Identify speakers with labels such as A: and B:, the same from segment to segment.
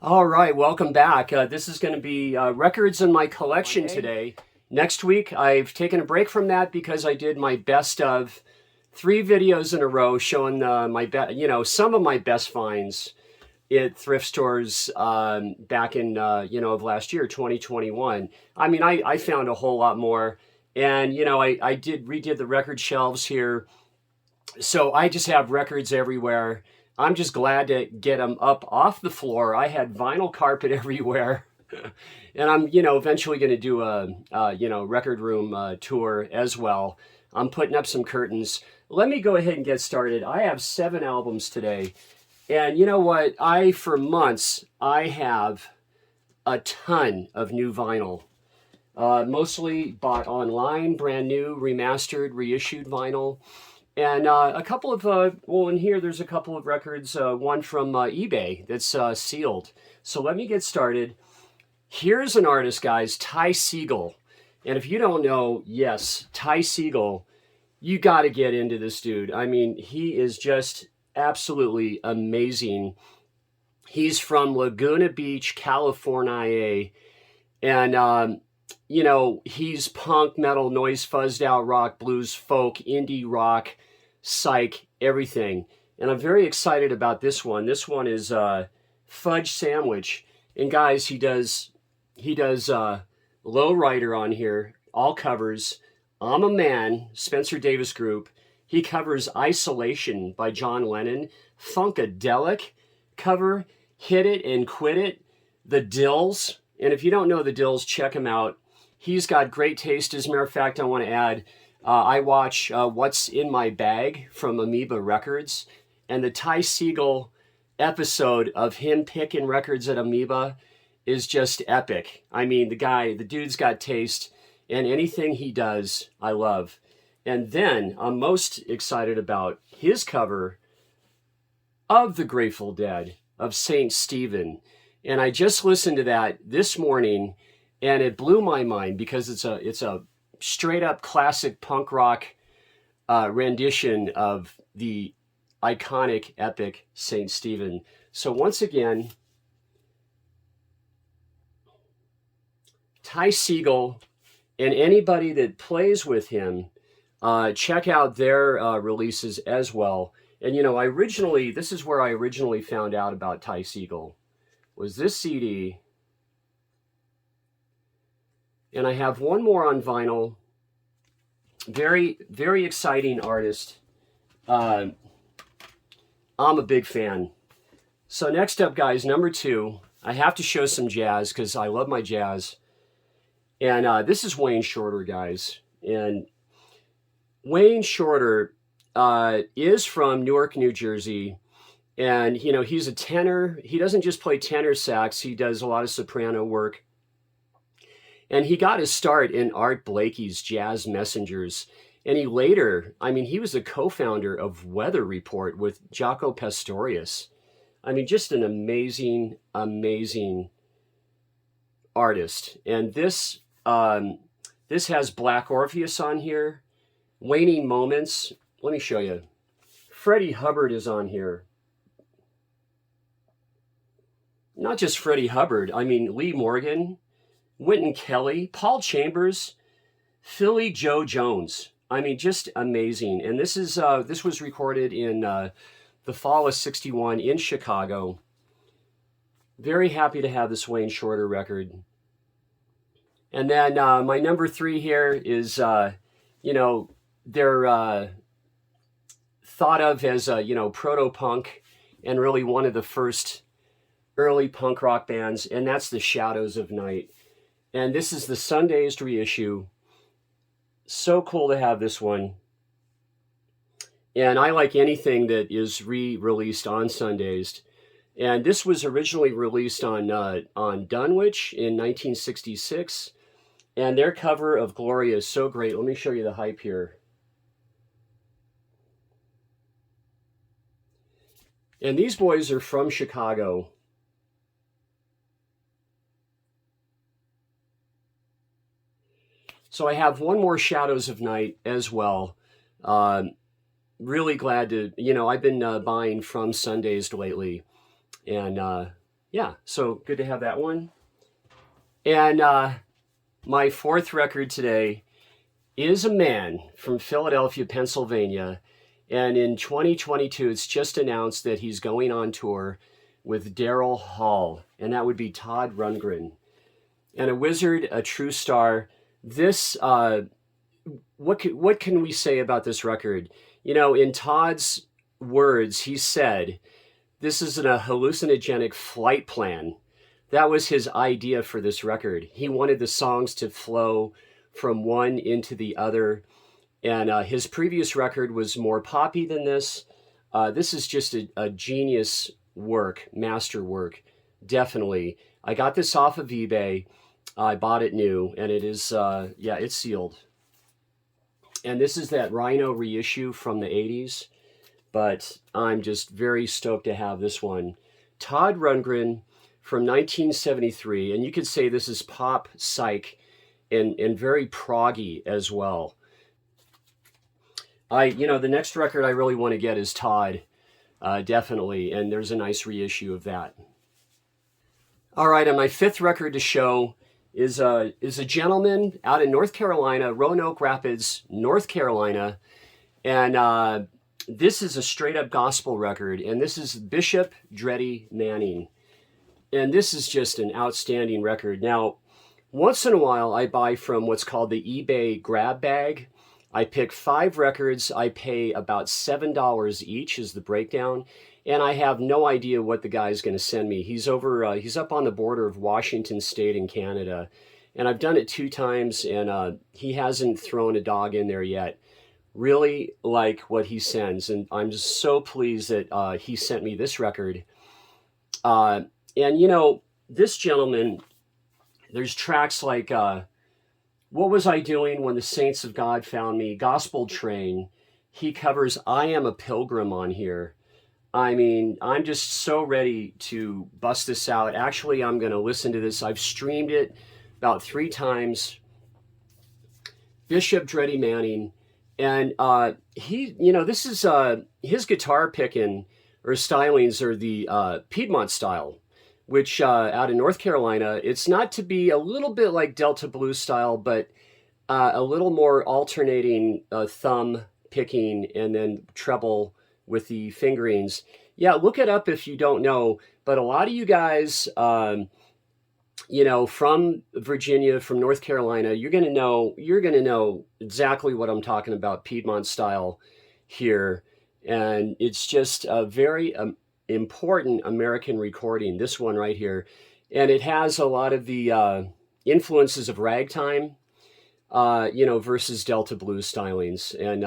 A: All right, welcome back. This is going to be records in my collection today. Next week, I've taken a break from that because I did my best of three videos in a row showing some of my best finds at thrift stores back in of last year, 2021. I mean, I found a whole lot more, and I did redid the record shelves here, so I just have records everywhere. I'm just glad to get them up off the floor. I had vinyl carpet everywhere. And I'm, eventually going to do a record room tour as well. I'm putting up some curtains. Let me go ahead and get started. I have 7 albums today. And you know what? For months, I have a ton of new vinyl. Mostly bought online, brand new, remastered, reissued vinyl. And a couple of, in here there's a couple of records, one from eBay that's sealed. So let me get started. Here's an artist, guys, Ty Siegel. And if you don't know, yes, Ty Siegel, you got to get into this dude. I mean, he is just absolutely amazing. He's from Laguna Beach, California. And, he's punk, metal, noise, fuzzed out rock, blues, folk, indie rock, psych, everything. And I'm very excited about this one. This one is Fudge Sandwich. And guys, he does Lowrider on here, all covers. I'm a Man, Spencer Davis Group. He covers Isolation by John Lennon. Funkadelic cover, Hit It and Quit It. The Dills. And if you don't know the Dills, check him out. He's got great taste. As a matter of fact, I want to add, I watch What's in My Bag from Amoeba Records. And the Ty Siegel episode of him picking records at Amoeba is just epic. I mean, the dude's got taste, and anything he does, I love. And then I'm most excited about his cover of the Grateful Dead, of Saint Stephen. And I just listened to that this morning, and it blew my mind because it's a straight up classic punk rock rendition of the iconic epic Saint Stephen. So once again, Ty Siegel and anybody that plays with him, check out their releases as well. And this is where I originally found out about Ty Siegel, was this CD. And I have one more on vinyl. Very, very exciting artist. I'm a big fan. So next up, guys, number 2. I have to show some jazz because I love my jazz. And this is Wayne Shorter, guys. And Wayne Shorter is from Newark, New Jersey. And, he's a tenor. He doesn't just play tenor sax. He does a lot of soprano work. And he got his start in Art Blakey's Jazz Messengers. And he was a co-founder of Weather Report with Jaco Pastorius. I mean, just an amazing, amazing artist. And this has Black Orpheus on here. Waning Moments. Let me show you. Freddie Hubbard is on here. Not just Freddie Hubbard. I mean, Lee Morgan, Wynton Kelly, Paul Chambers, Philly Joe Jones. I mean, just amazing. And this was recorded in the fall of '61 in Chicago. Very happy to have this Wayne Shorter record. And then my number 3 here is, they're thought of as, proto-punk and really one of the first early punk rock bands, and that's the Shadows of Night. And this is the Sundazed reissue. So cool to have this one. And I like anything that is re-released on Sundazed. And this was originally released on Dunwich in 1966. And their cover of Gloria is so great. Let me show you the hype here. And these boys are from Chicago. So I have one more Shadows of Night as well. Really glad to, I've been buying from Sundazed lately. And yeah, so good to have that one. And my fourth record today is a man from Philadelphia, Pennsylvania. And in 2022, it's just announced that he's going on tour with Daryl Hall, and that would be Todd Rundgren. And a wizard, a true star. This, what can we say about this record? You know, in Todd's words, he said, "This is a hallucinogenic flight plan." That was his idea for this record. He wanted the songs to flow from one into the other. And his previous record was more poppy than this. This is just a genius work, master work, definitely. I got this off of eBay. I bought it new, and it is, yeah, it's sealed. And this is that Rhino reissue from the 80s, but I'm just very stoked to have this one. Todd Rundgren from 1973, and you could say this is pop psych and very proggy as well. The next record I really want to get is Todd, definitely, and there's a nice reissue of that. All right, and my fifth record to show is a gentleman out in North Carolina, Roanoke Rapids, North Carolina, and this is a straight up gospel record, and this is Bishop Dreddy Manning, and this is just an outstanding record. Now, once in a while, I buy from what's called the eBay grab bag. I pick 5 records. I pay about $7 each is the breakdown. And I have no idea what the guy's going to send me. He's up on the border of Washington State and Canada. And I've done it 2 times, and he hasn't thrown a dog in there yet. Really like what he sends. And I'm just so pleased that he sent me this record. And, this gentleman, there's tracks like... What Was I Doing When the Saints of God Found Me? Gospel Train. He covers I Am a Pilgrim on here. I mean, I'm just so ready to bust this out. Actually, I'm going to listen to this. I've streamed it about 3 times. Bishop Dreddy Manning. And this is his guitar picking or stylings are the Piedmont style, which out in North Carolina, it's not to be a little bit like Delta Blues style, but a little more alternating thumb picking and then treble with the fingerings. Yeah, look it up if you don't know. But a lot of you guys, from Virginia, from North Carolina, you're gonna know exactly what I'm talking about. Piedmont style here, and it's just a very important American recording, this one right here. And it has a lot of the influences of ragtime, versus Delta blues stylings. And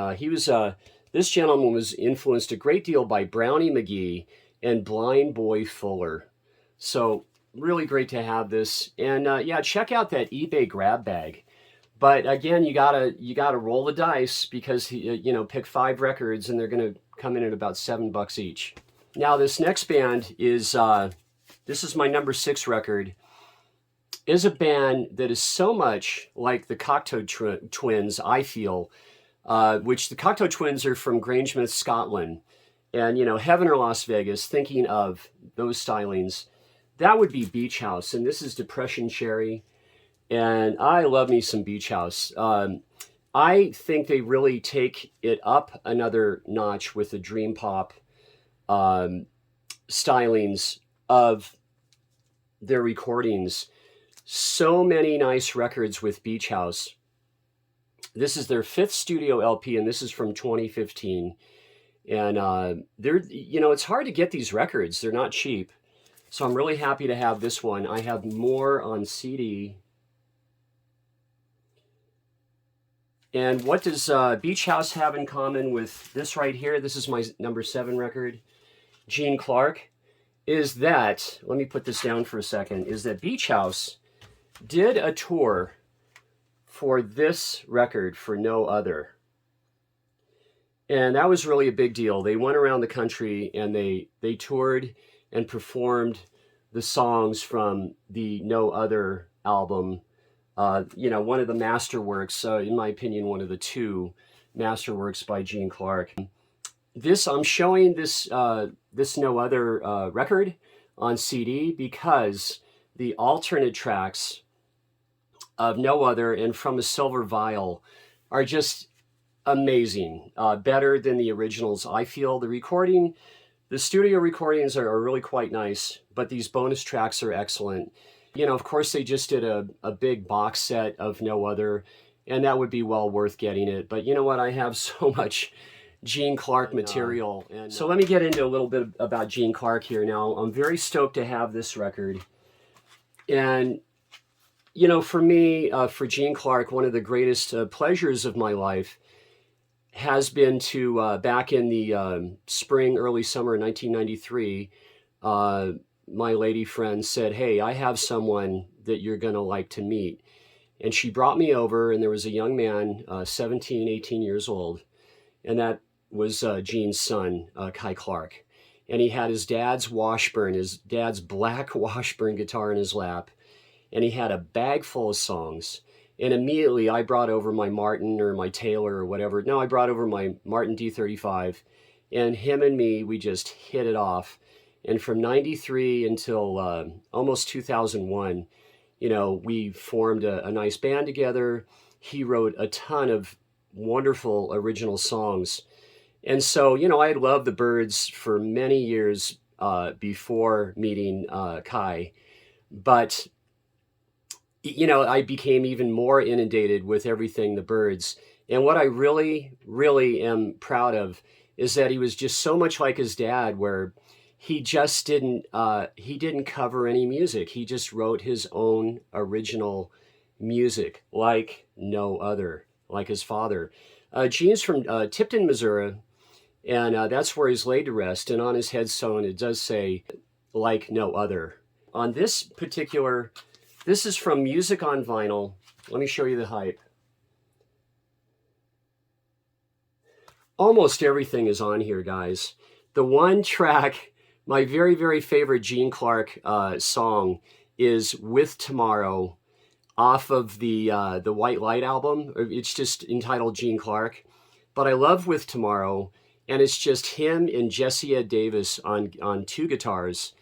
A: this gentleman was influenced a great deal by Brownie McGhee and Blind Boy Fuller. So really great to have this. And check out that eBay grab bag. But again, you gotta roll the dice because pick 5 records and they're gonna come in at about $7 each. Now, this next band is, this is my number 6 record, is a band that is so much like the Cocteau Twins, I feel, which the Cocteau Twins are from Grangemouth, Scotland. And, Heaven or Las Vegas, thinking of those stylings, that would be Beach House. And this is Depression Cherry. And I love me some Beach House. I think they really take it up another notch with the dream pop stylings of their recordings. So many nice records with Beach House. This is their 5th studio LP, and this is from 2015. And it's hard to get these records. They're not cheap. So I'm really happy to have this one. I have more on CD. And what does Beach House have in common with this right here? This is my number 7 record. Gene Clark, is that, let me put this down for a second, is that Beach House did a tour for this record for no other. And that was really a big deal. They went around the country and they toured and performed the songs from the No Other album. One of the masterworks, in my opinion, one of the 2 masterworks by Gene Clark. I'm showing this No Other record on CD because the alternate tracks of No Other and From a Silver Vial are just amazing, better than the originals. I feel the studio recordings are really quite nice, but these bonus tracks are excellent. You know, of course, they just did a big box set of No Other, and that would be well worth getting it. But you know what? I have so much Gene Clark material. And so let me get into a little bit about Gene Clark here now. I'm very stoked to have this record. And, you know, for me, for Gene Clark, one of the greatest pleasures of my life has been to, back in the spring, early summer of 1993, my lady friend said, hey, I have someone that you're going to like to meet. And she brought me over, and there was a young man, 17, 18 years old, and that was Gene's son, Kai Clark. And he had his dad's Washburn, his dad's black Washburn guitar in his lap, and he had a bag full of songs. And immediately I brought over my Martin or my Taylor or whatever. No, I brought over my Martin D35, and him and me, we just hit it off. And from 93 until almost 2001, you know, we formed a nice band together. He wrote a ton of wonderful original songs. And so, you know, I had loved the Byrds for many years before meeting Kai. But, you know, I became even more inundated with everything the Byrds. And what I really, really am proud of is that he was just so much like his dad, where he just didn't cover any music. He just wrote his own original music like no other, like his father. Gene's from Tipton, Missouri, and that's where he's laid to rest. And on his headstone, it does say, like no other. On this particular, this is from Music on Vinyl. Let me show you the hype. Almost everything is on here, guys. The one track, my very, very favorite Gene Clark song is With Tomorrow, off of the White Light album. It's just entitled Gene Clark. But I love With Tomorrow, and it's just him and Jesse Ed Davis on two guitars.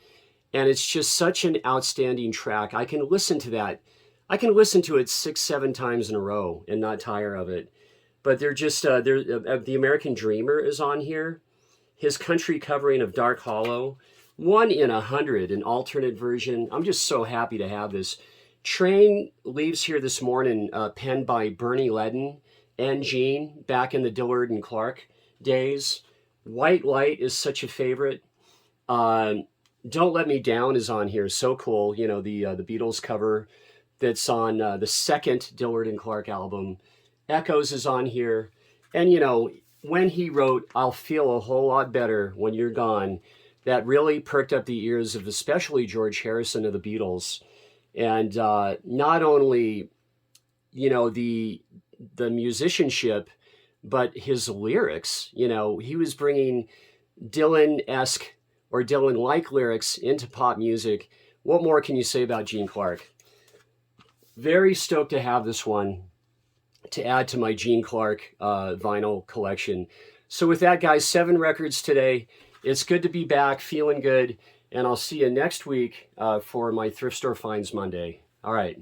A: And it's just such an outstanding track. I can listen to that. I can listen to it 6, 7 times in a row and not tire of it. But they're just, The American Dreamer is on here. His country covering of Dark Hollow, 1 in 100, an alternate version. I'm just so happy to have this. Train Leaves Here This Morning, penned by Bernie Ledden and Gene back in the Dillard and Clark days. White Light is such a favorite. Don't Let Me Down is on here. So cool. You know, the Beatles cover that's on the second Dillard and Clark album. Echoes is on here. And, you know, when he wrote I'll Feel a Whole Lot Better When You're Gone, that really perked up the ears of especially George Harrison of the Beatles. And not only, you know, the musicianship, but his lyrics. You know, he was bringing Dylan-esque or Dylan-like lyrics into pop music. What more can you say about Gene Clark? Very stoked to have this one to add to my Gene Clark vinyl collection. So with that, guys, 7 records today. It's good to be back, feeling good, and I'll see you next week for my Thrift Store Finds Monday. All right.